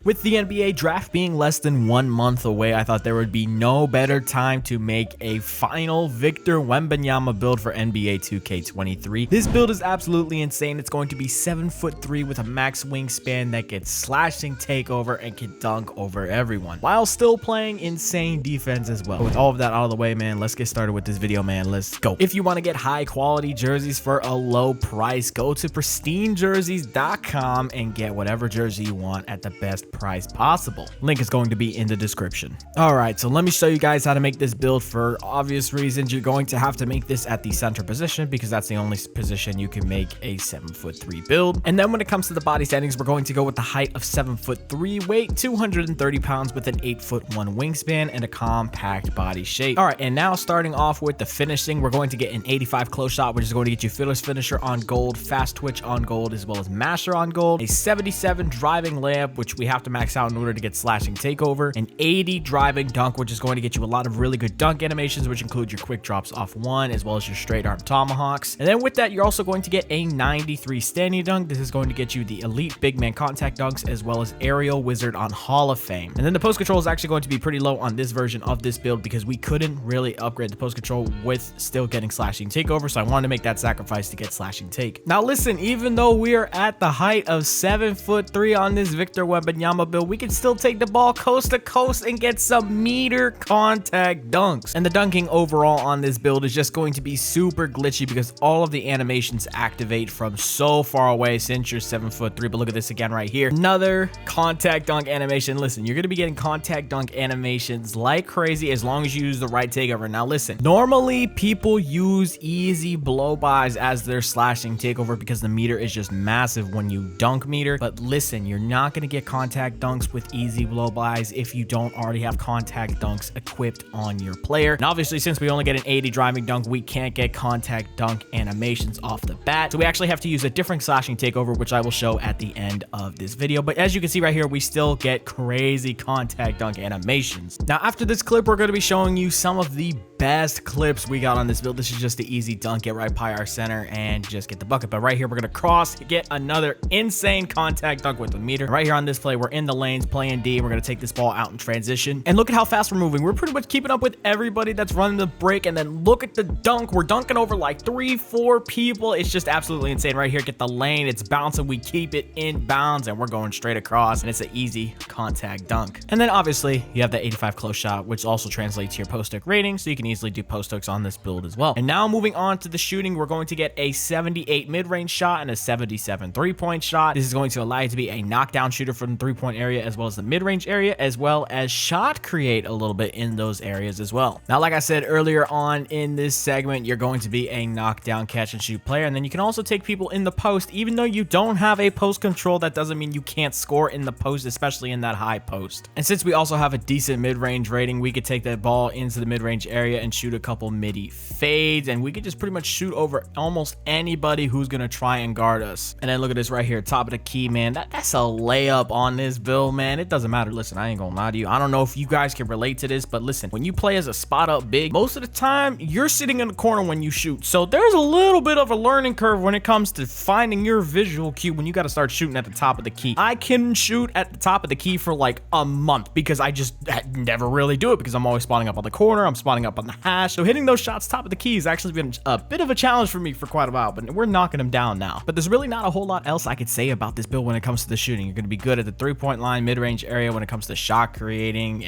With the NBA draft being less than 1 month away, I thought there would be no better time to make a final Victor Wembanyama build for NBA 2K23. This build is absolutely insane. It's going to be 7'3" with a max wingspan that gets slashing takeover and can dunk over everyone, while still playing insane defense as well. With all of that out of the way, man, let's get started with this video, man. Let's go. If you want to get high quality jerseys for a low price, go to pristinejerseys.com and get whatever jersey you want at the best price possible. Link is going to be in the description. All right, so let me show you guys how to make this build. For obvious reasons, you're going to have to make this at the center position because that's the only position you can make a 7'3" build. And then when it comes to the body settings, we're going to go with the height of 7'3", weight 230 pounds with an 8'1" wingspan and a compact body shape. All right, and now starting off with the finishing, we're going to get an 85 close shot, which is going to get you fearless finisher on gold, fast twitch on gold, as well as masher on gold, a 77 driving layup, which we have to max out in order to get slashing takeover, an 80 driving dunk, which is going to get you a lot of really good dunk animations, which include your quick drops off one, as well as your straight arm tomahawks. And then with that, you're also going to get a 93 standing dunk. This is going to get you the elite big man contact dunks, as well as aerial wizard on Hall of Fame. And then the post control is actually going to be pretty low on this version of this build because we couldn't really upgrade the post control with still getting slashing takeover, so I wanted to make that sacrifice to get slashing take. Now listen, even though we are at the height of 7'3" on this Victor Wembanyama build, we can still take the ball coast to coast and get some meter contact dunks. And the dunking overall on this build is just going to be super glitchy because all of the animations activate from so far away since you're 7'3". But look at this again right here, another contact dunk animation. Listen, you're going to be getting contact dunk animations like crazy as long as you use the right takeover. Now listen, normally people use easy blow-bys as their slashing takeover because the meter is just massive when you dunk meter. But listen, you're not going to get contact dunks with easy blow-bys if you don't already have contact dunks equipped on your player. And obviously, since we only get an 80 driving dunk, we can't get contact dunk animations off the bat. So we actually have to use a different slashing takeover, which I will show at the end of this video. But as you can see right here, we still get crazy contact dunk animations. Now, after this clip, we're going to be showing you some of the best clips we got on this build. This is just the easy dunk, get right by our center and just get the bucket. But right here, we're going to cross, get another insane contact dunk with the meter. Right here on this play, we're in the lanes playing D. We're going to take this ball out in transition. And look at how fast we're moving. We're pretty much keeping up with everybody that's running the break. And then look at the dunk. We're dunking over like 3-4 people. It's just absolutely insane. Right here, get the lane. It's bouncing. We keep it in bounds and we're going straight across. And it's an easy contact dunk. And then obviously, you have the 85 close shot, which also translates to your post hook rating. So you can easily do post hooks on this build as well. And now moving on to the shooting, we're going to get a 78 mid-range shot and a 77 three-point shot. This is going to allow you to be a knockdown shooter from the three-point area as well as the mid-range area, as well as shot create a little bit in those areas as well. Now, like I said earlier on in this segment, you're going to be a knockdown catch and shoot player, and then you can also take people in the post. Even though you don't have a post control, that doesn't mean you can't score in the post, especially in that high post. And since we also have a decent mid-range rating, we could take that ball into the mid-range area and shoot a couple midi fades, and we could just pretty much shoot over almost anybody who's gonna try and guard us. And then look at this right here, top of the key, man. That's a layup on this build, man. It doesn't matter. Listen, I ain't gonna lie to you. I don't know if you guys can relate to this, but listen, when you play as a spot up big, most of the time you're sitting in the corner when you shoot. So there's a little bit of a learning curve when it comes to finding your visual cue when you got to start shooting at the top of the key. I can shoot at the top of the key for like a month because I just never really do it because I'm always spotting up on the corner. I'm spotting up on the hash. So hitting those shots top of the key has actually been a bit of a challenge for me for quite a while, but we're knocking them down now. But there's really not a whole lot else I could say about this build when it comes to the shooting. You're going to be good at the three-point line, mid-range area when it comes to shot creating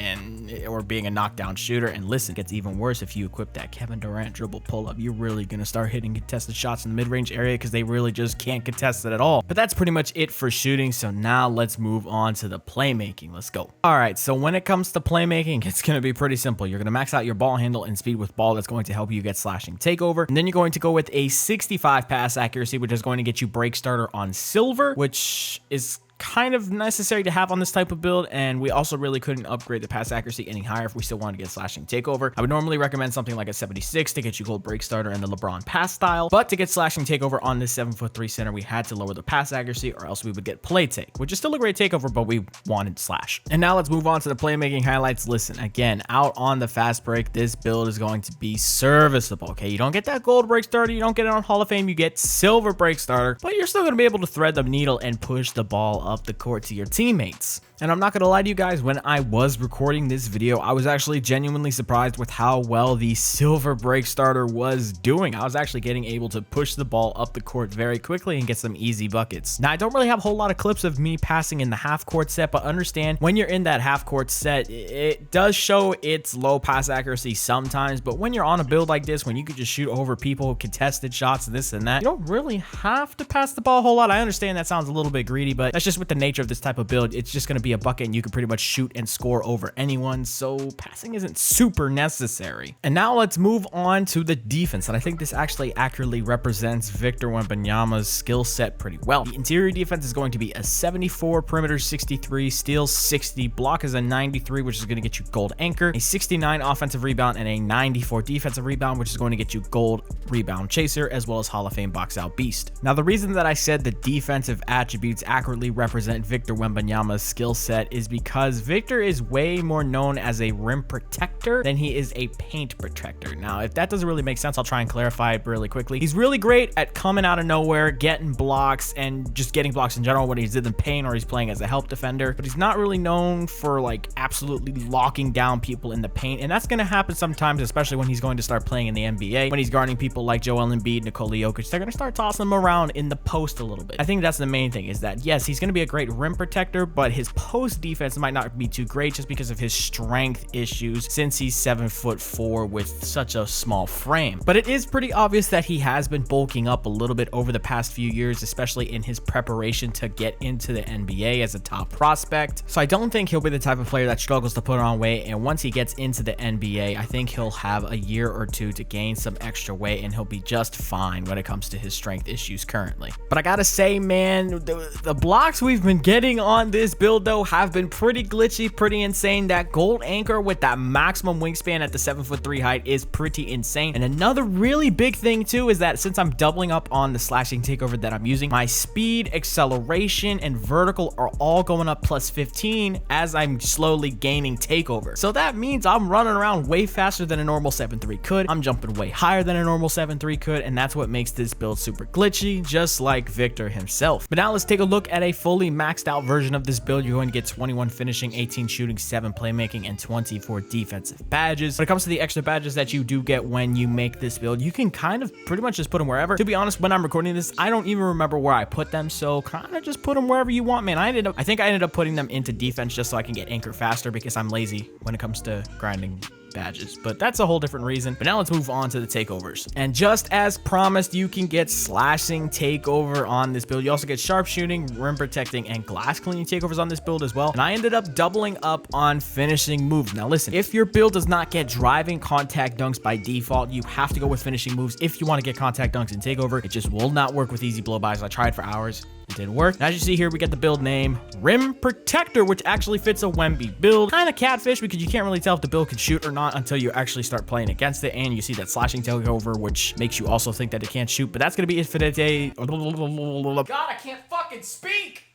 or being a knockdown shooter. And listen, it gets even worse if you equip that Kevin Durant dribble pull-up. You're really going to start hitting contested shots in the mid-range area because they really just can't contest it at all. But that's pretty much it for shooting. So now let's move on to the playmaking. Let's go. All right, so when it comes to playmaking, it's going to be pretty simple. You're going to max out your ball handle and speed with ball. That's going to help you get slashing takeover. And then you're going to go with a 65 pass accuracy, which is going to get you break starter on silver, which is kind of necessary to have on this type of build, and we also really couldn't upgrade the pass accuracy any higher if we still wanted to get slashing takeover. I would normally recommend something like a 76 to get you gold break starter and the LeBron pass style, but to get slashing takeover on this 7'3" center, we had to lower the pass accuracy or else we would get play take, which is still a great takeover, but we wanted slash. And now let's move on to the playmaking highlights. Listen, again, out on the fast break, this build is going to be serviceable. Okay, you don't get that gold break starter, you don't get it on Hall of Fame, you get silver break starter, but you're still going to be able to thread the needle and push the ball up the court to your teammates. And I'm not gonna lie to you guys, when I was recording this video, I was actually genuinely surprised with how well the silver break starter was doing. I was actually getting able to push the ball up the court very quickly and get some easy buckets. Now, I don't really have a whole lot of clips of me passing in the half court set, but understand when you're in that half court set, it does show its low pass accuracy sometimes, but when you're on a build like this, when you could just shoot over people, contested shots, this and that, you don't really have to pass the ball a whole lot. I understand that sounds a little bit greedy, but that's just with the nature of this type of build. It's just going to be a bucket and you can pretty much shoot and score over anyone, so passing isn't super necessary. And now let's move on to the defense, and I think this actually accurately represents Victor Wembanyama's skill set pretty well. The interior defense is going to be a 74, perimeter 63, steals 60, block is a 93, which is going to get you gold anchor, a 69 offensive rebound, and a 94 defensive rebound, which is going to get you gold rebound chaser, as well as Hall of Fame box out beast. Now, the reason that I said the defensive attributes accurately represent Victor Wembanyama's skill set is because Victor is way more known as a rim protector than he is a paint protector. Now, if that doesn't really make sense, I'll try and clarify it really quickly. He's really great at coming out of nowhere, getting blocks, and just getting blocks in general when he's in the paint or he's playing as a help defender, but he's not really known for like absolutely locking down people in the paint, and that's going to happen sometimes, especially when he's going to start playing in the NBA, when he's guarding people like Joel Embiid, Nikola Jokic. They're going to start tossing him around in the post a little bit. I think that's the main thing, is that yes, he's going to be a great rim protector, but his post defense might not be too great just because of his strength issues, since he's 7'4" with such a small frame. But it is pretty obvious that he has been bulking up a little bit over the past few years, especially in his preparation to get into the NBA as a top prospect. So I don't think he'll be the type of player that struggles to put on weight, and once he gets into the NBA, I think he'll have a year or two to gain some extra weight and he'll be just fine when it comes to his strength issues currently. But I gotta say, man, the blocks we've been getting on this build though have been pretty glitchy, pretty insane. That gold anchor with that maximum wingspan at the 7'3" height is pretty insane. And another really big thing too is that since I'm doubling up on the slashing takeover that I'm using, my speed, acceleration, and vertical are all going up plus 15 as I'm slowly gaining takeover. So that means I'm running around way faster than a normal 7'3" could. I'm jumping way higher than a normal 7'3" could, and that's what makes this build super glitchy, just like Victor himself. But now let's take a look at a fully maxed out version of this build. You're going to get 21 finishing, 18 shooting, 7 playmaking, and 24 defensive badges. When it comes to the extra badges that you do get when you make this build, you can kind of pretty much just put them wherever. To be honest, when I'm recording this, I don't even remember where I put them, so kind of just put them wherever you want, man. I think I ended up putting them into defense just so I can get anchor faster because I'm lazy when it comes to grinding badges, but that's a whole different reason. But now let's move on to the takeovers. And just as promised, you can get slashing takeover on this build. You also get sharpshooting, rim protecting, and glass cleaning takeovers on this build as well. And I ended up doubling up on finishing moves. Now listen, if your build does not get driving contact dunks by default, you have to go with finishing moves if you want to get contact dunks in takeover. It just will not work with easy blow-bys. I tried for hours. It didn't work. And as you see here, we get the build name Rim Protector, which actually fits a Wemby build. Kind of catfish because you can't really tell if the build can shoot or not until you actually start playing against it. And you see that slashing takeover, which makes you also think that it can't shoot. But that's going to be it for today. God, I can't fucking speak.